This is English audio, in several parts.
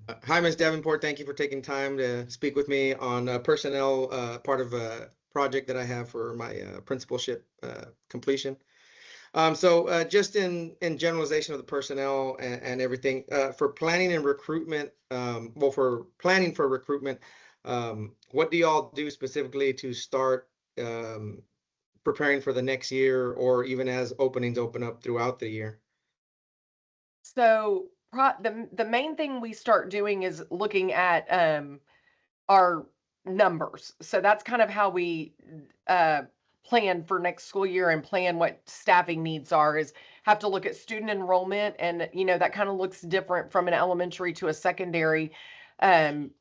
Hi, Ms. Davenport. Thank you for taking time to speak with me on personnel, part of a project that I have for my principalship completion. Just in generalization of the personnel and everything, for planning and recruitment, for planning for recruitment, what do y'all do specifically to start preparing for the next year or even as openings open up throughout the year? So the main thing we start doing is looking at our numbers. So that's kind of how we uh, plan for next school year and plan what staffing needs are. Is have to look at student enrollment, and that kind of looks different from an elementary to a secondary um,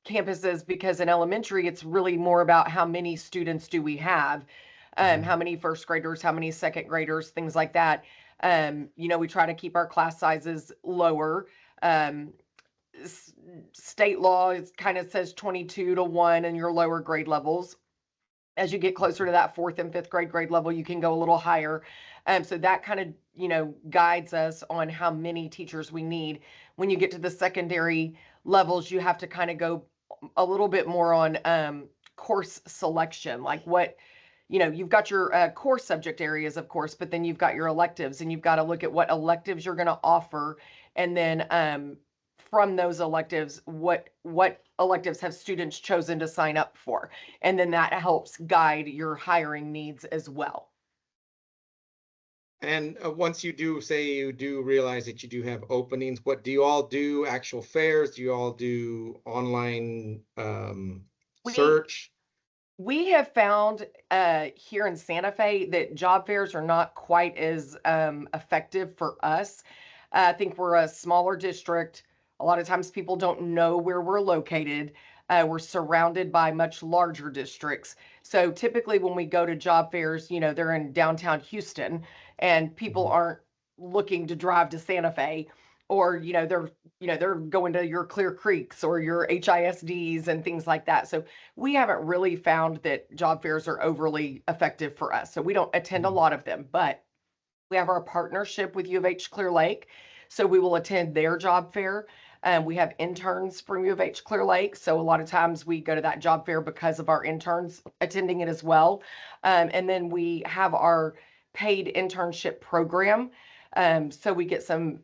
campuses, because in elementary it's really more about how many students do we have, how Mhm. many first graders, how many second graders, things like that. We try to keep our class sizes lower. Um, State law is kind of says 22 to 1 in your lower grade levels. As you get closer to that fourth and fifth grade level, you can go a little higher. So that kind of, guides us on how many teachers we need. When you get to the secondary levels, you have to kind of go a little bit more on course selection, like what, you've got your core subject areas, of course, but then you've got your electives, and you've got to look at what electives you're going to offer. And then from those electives, what electives have students chosen to sign up for, and then that helps guide your hiring needs as well. And once you do say you do realize that you do have openings, what do you all do? Actual fairs? Do you all do online we search? we have found here in Santa Fe that job fairs are not quite as effective for us. I think we're a smaller district. A lot of times people don't know where we're located. We're surrounded by much larger districts. So typically when we go to job fairs, they're in downtown Houston, and people Mhm. aren't looking to drive to Santa Fe, or they're going to your Clear Creeks or your HISDs and things like that. So we haven't really found that job fairs are overly effective for us. So we don't attend a Mhm. lot of them, but we have our partnership with U of H Clear Lake. So we will attend their job fair. We have interns from U of H Clear Lake. So a lot of times we go to that job fair because of our interns attending it as well. And then we have our paid internship program. So we get some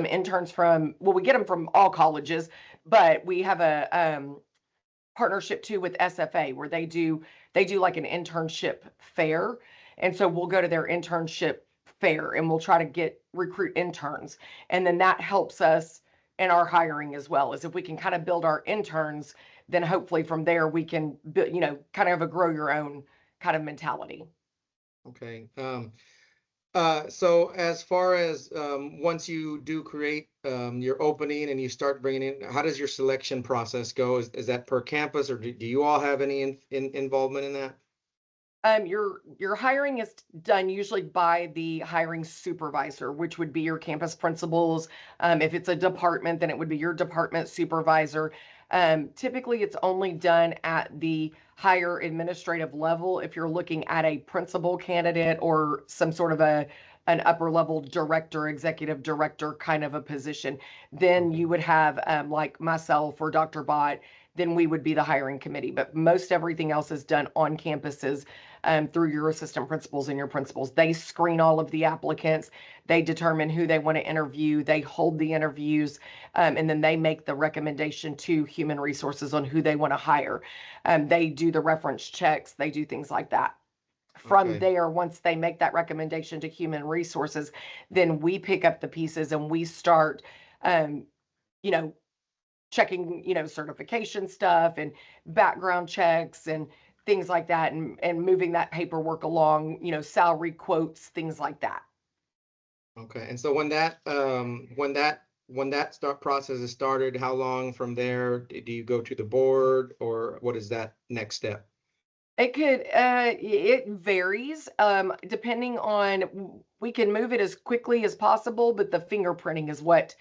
interns from, well, we get them from all colleges, but we have a partnership too with SFA, where they do like an internship fair. And so we'll go to their internship fair and we'll try to recruit interns. And then that helps us in our hiring as well. As if we can kind of build our interns, then hopefully from there we can kind of have a grow your own kind of mentality. Okay. So as far as once you do create your opening and you start bringing in, how does your selection process go? Is that per campus or do you all have any involvement in that? Your hiring is done usually by the hiring supervisor, which would be your campus principals. If it's a department, then it would be your department supervisor. Typically, it's only done at the higher administrative level. If you're looking at a principal candidate or some sort of an upper level director, executive director kind of a position, then Okay. you would have like myself or Dr. Bott. Then we would be the hiring committee. But most everything else is done on campuses through your assistant principals and your principals. They screen all of the applicants. They determine who they want to interview. They hold the interviews, and then they make the recommendation to human resources on who they want to hire. They do the reference checks. They do things like that. From Okay. there, once they make that recommendation to human resources, then we pick up the pieces and we start, um, you know, checking, certification stuff and background checks and things like that, and moving that paperwork along, salary quotes, things like that. Okay. And so when that start process is started, how long from there do you go to the board or what is that next step? It varies, depending on, we can move it as quickly as possible, but the fingerprinting is what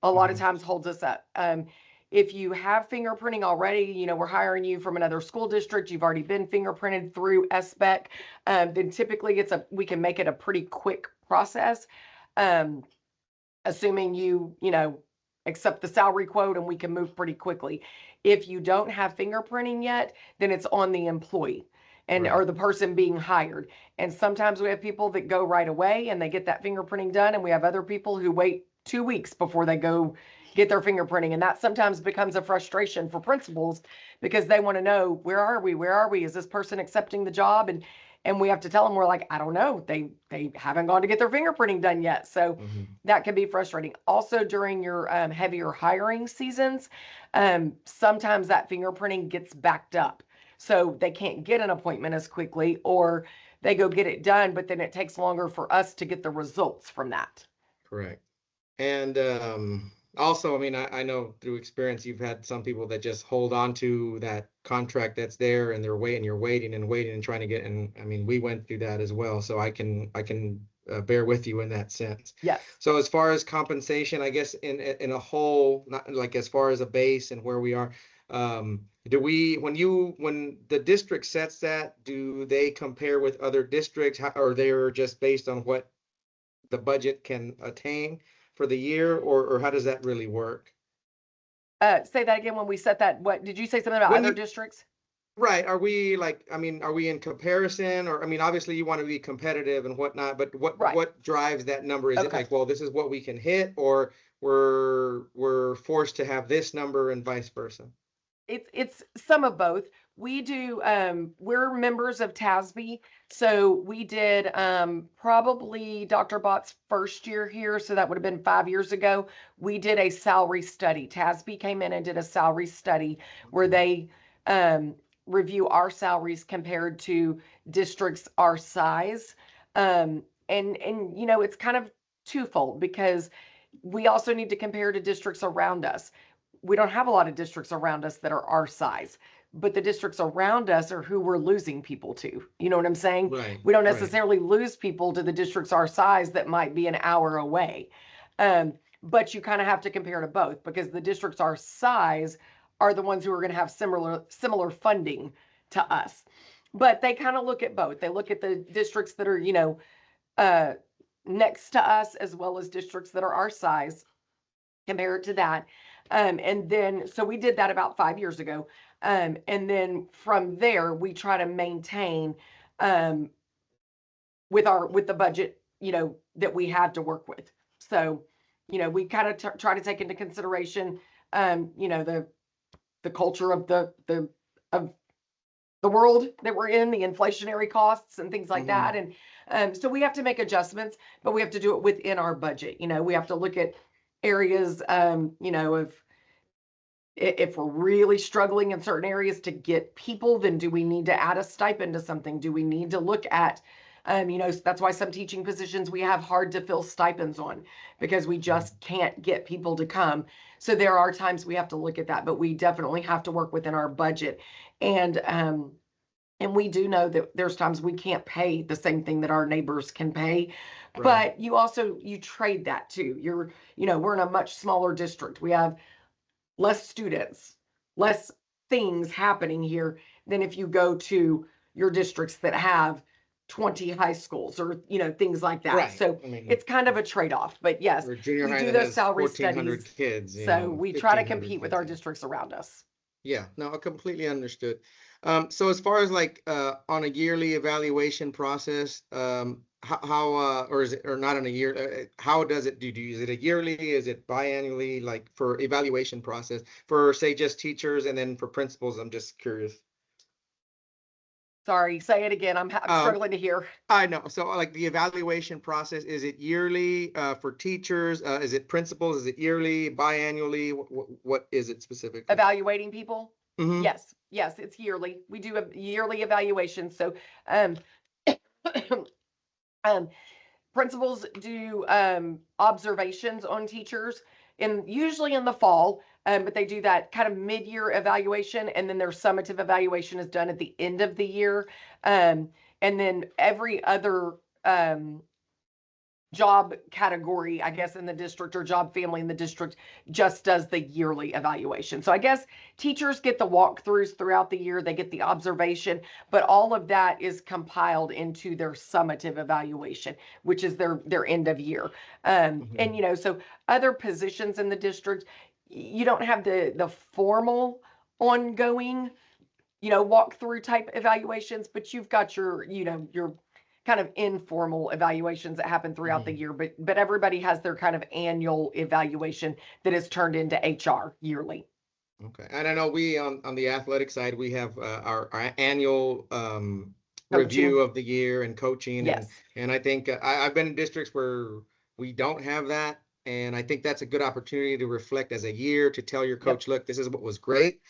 a lot of Mhm. times holds us up. If you have fingerprinting already, we're hiring you from another school district, you've already been fingerprinted through SBEC, then typically we can make it a pretty quick process. Um, Assuming accept the salary quote and we can move pretty quickly. If you don't have fingerprinting yet, then it's on the employee and or Right. the person being hired. And sometimes we have people that go right away and they get that fingerprinting done, and we have other people who wait 2 weeks before they go get their fingerprinting. And that sometimes becomes a frustration for principals because they want to know, where are we? Where are we? Is this person accepting the job? And we have to tell them, we're like, I don't know. They haven't gone to get their fingerprinting done yet. So Mhm. that can be frustrating. Also, during your heavier hiring seasons, sometimes that fingerprinting gets backed up. So they can't get an appointment as quickly, or they go get it done, but then it takes longer for us to get the results from that. Correct. And also, I mean, I know through experience, you've had some people that just hold on to that contract that's there, and they're waiting, you're waiting and waiting and trying to get. And I mean, we went through that as well, so I can bear with you in that sense. Yes. So as far as compensation, I guess in a whole, not like as far as a base and where we are, do we when the district sets that, do they compare with other districts, or they're just based on what the budget can attain for the year, or how does that really work? Say that again. When we set that, what did you say something about When other you districts? Right, are we like, I mean, are we in comparison, or I mean, obviously you want to be competitive and whatnot, but Right. what drives that number? Is it Okay. like, well, this is what we can hit, or we're forced to have this number and vice versa? It's some of both. We do we're members of TASB. So we did probably Dr. Bott's first year here, so that would have been 5 years ago. We did a salary study. TASB came in and did a salary study where Okay. they um review our salaries compared to districts our size. And you know, it's kind of twofold because we also need to compare to districts around us. We don't have a lot of districts around us that are our size, but the districts around us are who we're losing people to. You know what I'm saying? Right, We don't right. necessarily lose people to the districts our size that might be an hour away. But you kind of have to compare to both because the districts our size are the ones who are going to have similar funding to us. But they kind of look at both. They look at the districts that are, you know, uh, next to us as well as districts that are our size, compare it to that. And then, so we did that about 5 years ago. And then from there, we try to maintain um, with the budget, you know, that we have to work with. So, you know, we kind of try to take into consideration, you know, the culture of of the world that we're in, the inflationary costs and things like Hmm. that. And so we have to make adjustments, but we have to do it within our budget. You know, we have to look at areas, you know, of if we're really struggling in certain areas to get people, then do we need to add a stipend to something? Do we need to look at, you know, that's why some teaching positions we have hard to fill stipends on because we just can't get people to come. So there are times we have to look at that, but we definitely have to work within our budget. And we do know that there's times we can't pay the same thing that our neighbors can pay, Right. but you trade that too. You know, we're in a much smaller district. We have less students, less things happening here than if you go to your districts that have 20 high schools or, you know, things like that. Right. So I mean, it's kind of a trade-off. But yes, or a junior we high do that those has salary 1,400 studies. kids, So we try to 1,500 compete with kids. our districts around us. Yeah, no, I completely understood. So as far as like on a yearly evaluation process, or is it, or not on a year, how does it do? Is it a yearly? Is it biannually? Like for evaluation process for say just teachers, and then for principals, I'm just curious. Sorry, say it again. I'm Um, struggling to hear. I know. So like the evaluation process, is it yearly for teachers? Is it principals? Is it yearly, biannually? What is it specifically? Evaluating people. Hmm. Yes, yes, it's yearly. We do a yearly evaluation. So um, um, principals do observations on teachers usually in the fall, but they do that kind of mid-year evaluation, and then their summative evaluation is done at the end of the year. And then every other job category, I guess, in the district, or job family in the district just does the yearly evaluation. So I guess teachers get the walkthroughs throughout the year, they get the observation, but all of that is compiled into their summative evaluation, which is their end of year. Mhm. And so other positions in the district, you don't have the formal ongoing walkthrough type evaluations, but you've got your kind of informal evaluations that happen throughout the Mhm. year. But everybody has their kind of annual evaluation that is turned into HR yearly. Okay. And I know we on the athletic side, we have our annual review Coaching. of the year and coaching, Yes. and I think I've been in districts where we don't have that, and I think that's a good opportunity to reflect as a year to tell your Yep. coach, look, this is what was great.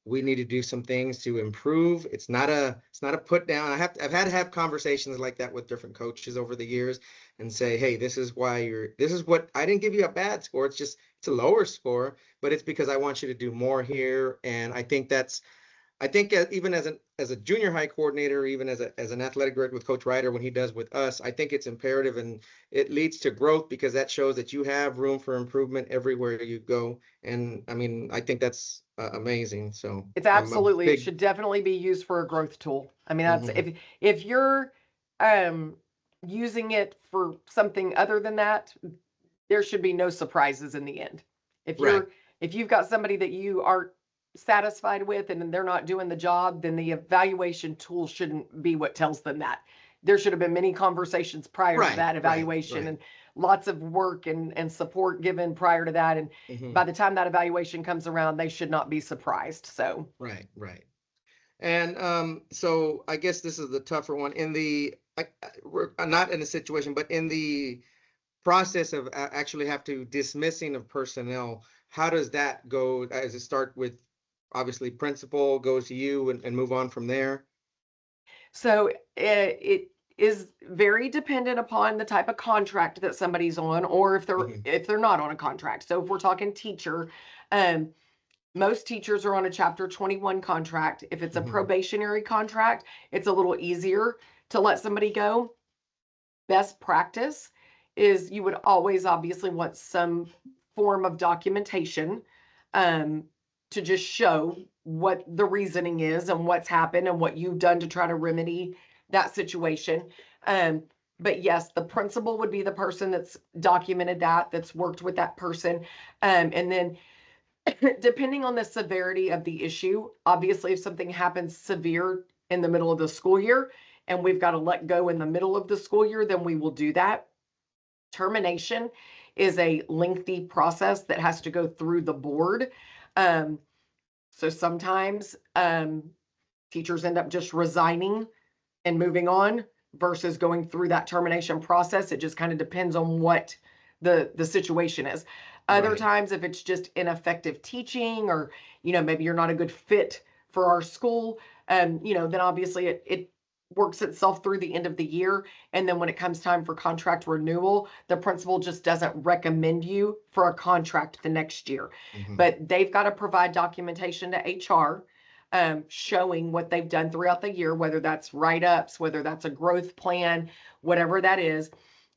We need to do some things to improve. It's not a put down. I've had to have conversations like that with different coaches over the years and say, hey, this is what I didn't give you a bad score. It's a lower score, but it's because I want you to do more here. And I think even as a junior high coordinator, even as an athletic director with Coach Ryder, when he does with us, I think it's imperative and it leads to growth because that shows that you have room for improvement everywhere you go. And I mean, I think that's amazing. So It's I'm a absolutely, it big. should definitely be used for a growth tool. I mean, that's Mhm. if you're um using it for something other than that, there should be no surprises in the end. If Right. you're if you've got somebody that you aren't satisfied with and they're not doing the job, then the evaluation tool shouldn't be what tells them that. There should have been many conversations prior to Right. that Right. evaluation, Right. and lots of work and support given prior to that. And by Hmm. the time that evaluation comes around, they should not be surprised. So Right. Right. And so I guess this is the tougher one in we're not in a situation, but in the process of actually have to dismissing of personnel, how does that go? Does it start with obviously principal goes to you and move on from there? So it is very dependent upon the type of contract that somebody's on, or if they're Hmm. if they're not on a contract. So if we're talking teacher, um, most teachers are on a Chapter 21 contract. If it's a Hmm. probationary contract, it's a little easier to let somebody go. Best practice is you would always obviously want some form of documentation, um, to just show what the reasoning is and what's happened and what you've done to try to remedy that situation. Um, but yes, the principal would be the person that's documented that's worked with that person. And then depending on the severity of the issue, obviously, if something happens severe in the middle of the school year and we've got to let go in the middle of the school year, then we will do that. Termination is a lengthy process that has to go through the board. Um, so sometimes teachers end up just resigning and moving on versus going through that termination process. It just kind of depends on what the situation is. Other Right. times, if it's just ineffective teaching, or maybe you're not a good fit for our school, then obviously it works itself through the end of the year. And then when it comes time for contract renewal, the principal just doesn't recommend you for a contract the next year. Hmm. But they've got to provide documentation to HR, showing what they've done throughout the year, whether that's write-ups, whether that's a growth plan, whatever that is.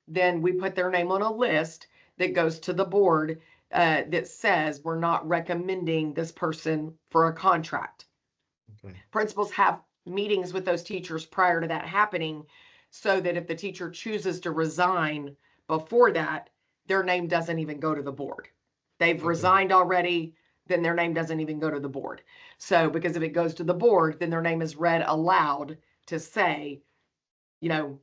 Then we put their name on a list that goes to the board, that says we're not recommending this person for a contract. Okay. Principals have meetings with those teachers prior to that happening, so that if the teacher chooses to resign before that, their name doesn't even go to the board. They've Okay. resigned already, then their name doesn't even go to the board. So, because if it goes to the board, then their name is read aloud to say, you know,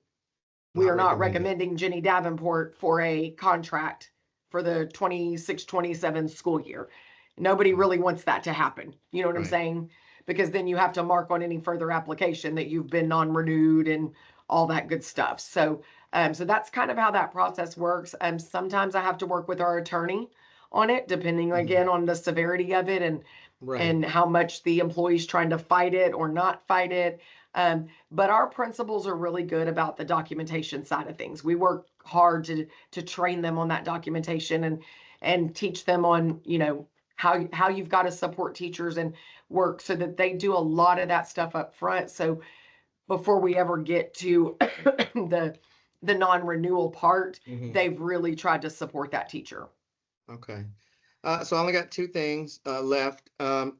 we Not are not recommended. recommending Jenny Davenport for a contract for the 26-27 school year. Nobody Okay. really wants that to happen. You know what I'm Right. saying? Because then you have to mark on any further application that you've been non-renewed and all that good stuff. So that's kind of how that process works. Sometimes I have to work with our attorney on it, depending Hmm. again on the severity of it Right. and how much the employee's trying to fight it or not fight it. But our principals are really good about the documentation side of things. We work hard to train them on that documentation and teach them on, how you've got to support teachers and work, so that they do a lot of that stuff up front. So before we ever get to the the non-renewal part, Mhm. they've really tried to support that teacher. Okay. So I only got two things left.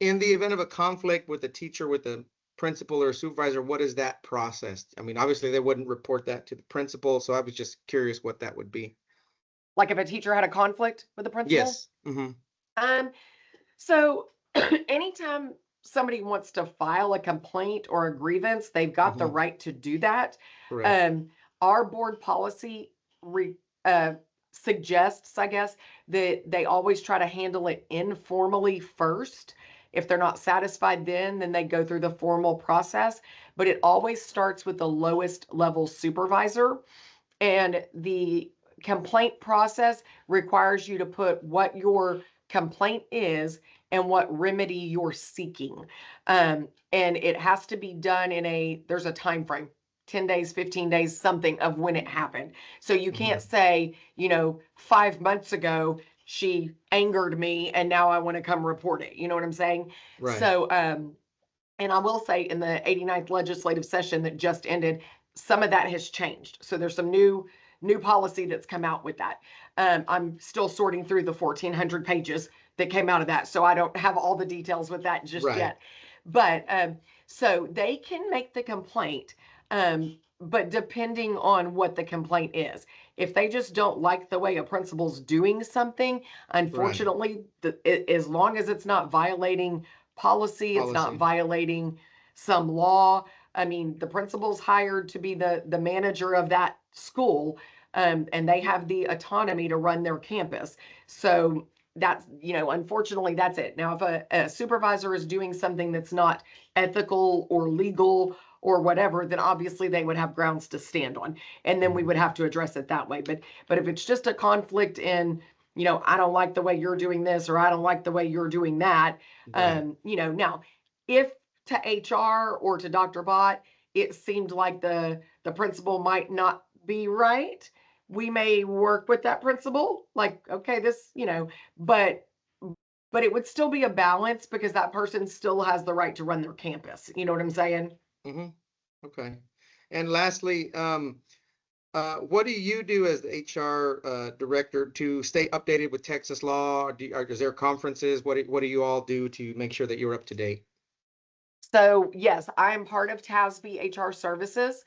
In the event of a conflict with a teacher, with a principal or a supervisor, what is that process? I mean, obviously they wouldn't report that to the principal, so I was just curious what that would be. Like if a teacher had a conflict with the principal. Yes. Mm-hmm. Um, so anytime somebody wants to file a complaint or a grievance, they've got the Mm-hmm. right to do that. Correct. Um, our board policy uh, suggests, I guess, that they always try to handle it informally first. If they're not satisfied then they go through the formal process. But it always starts with the lowest level supervisor. And the complaint process requires you to put what your complaint is and what remedy you're seeking. And it has to be done there's a time frame. 10 days, 15 days, something of when it happened. So you can't say, 5 months ago, she angered me and now I want to come report it. You know what I'm saying? Right. So, and I will say in the 89th legislative session that just ended, some of that has changed. So there's some new policy that's come out with that. I'm still sorting through the 1,400 pages that came out of that, so I don't have all the details with that just Right. yet. But so they can make the complaint, but depending on what the complaint is, if they just don't like the way a principal's doing something, unfortunately, as long as it's not violating policy, it's not violating some law. I mean, the principal's hired to be the manager of that school, and they have the autonomy to run their campus. So that's, unfortunately, that's it. Now, if a supervisor is doing something that's not ethical or legal or whatever, then obviously they would have grounds to stand on, and then we would have to address it that way. But if it's just a conflict in, I don't like the way you're doing this, or I don't like the way you're doing that, now if to HR or to Dr. Bott, it seemed like the principal might not be right, we may work with that principal, like, okay, this, but it would still be a balance because that person still has the right to run their campus. You know what I'm saying? Mm-hmm. Okay. And lastly, what do you do as the HR director to stay updated with Texas law? Is there conferences? What do you all do to make sure that you're up to date? So yes, I'm part of TASB HR services.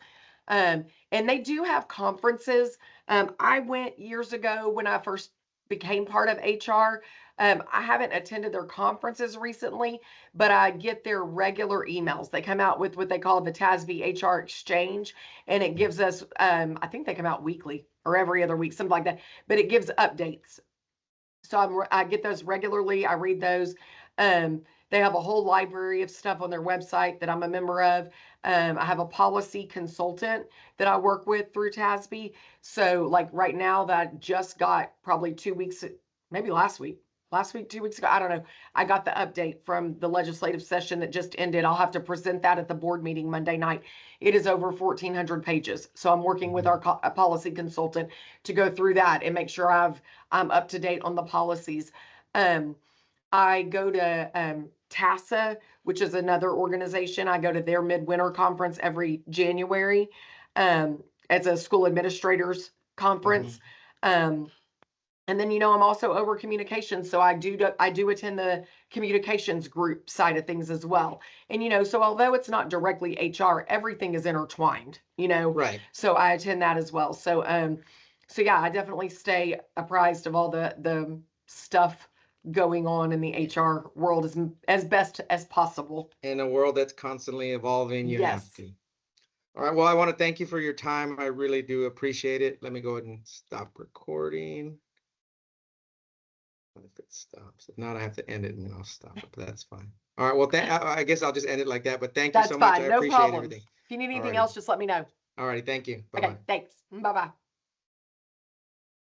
And they do have conferences. I went years ago when I first became part of HR. I haven't attended their conferences recently, but I get their regular emails. They come out with what they call the TASB HR Exchange, and it gives us, I think they come out weekly or every other week, something like that, but it gives updates. So I get those regularly. I read those. They have a whole library of stuff on their website that I'm a member of. I have a policy consultant that I work with through TASB. So like right now that I just got probably 2 weeks, maybe last week, 2 weeks ago, I don't know. I got the update from the legislative session that just ended. I'll have to present that at the board meeting Monday night. It is over 1,400 pages. So I'm working with our policy consultant to go through that and make sure I'm up to date on the policies. I go to TASA, which is another organization. I go to their midwinter conference every January as a school administrators conference. And then, I'm also over communications. So I do attend the communications group side of things as well. And, so although it's not directly HR, everything is intertwined, Right. So I attend that as well. So, yeah, I definitely stay apprised of all the stuff going on in the HR world as best as possible. In a world that's constantly evolving, you have Yes. to. All right. Well, I want to thank you for your time. I really do appreciate it. Let me go ahead and stop recording. If it stops. If not, I have to end it and then I'll stop it, but that's fine. All right. Well, I guess I'll just end it like that, but thank you That's so much. fine. I No appreciate problem. everything. If you need anything Alrighty. else, just let me know. All righty. Thank you. Okay, Bye-bye. thanks. Bye-bye.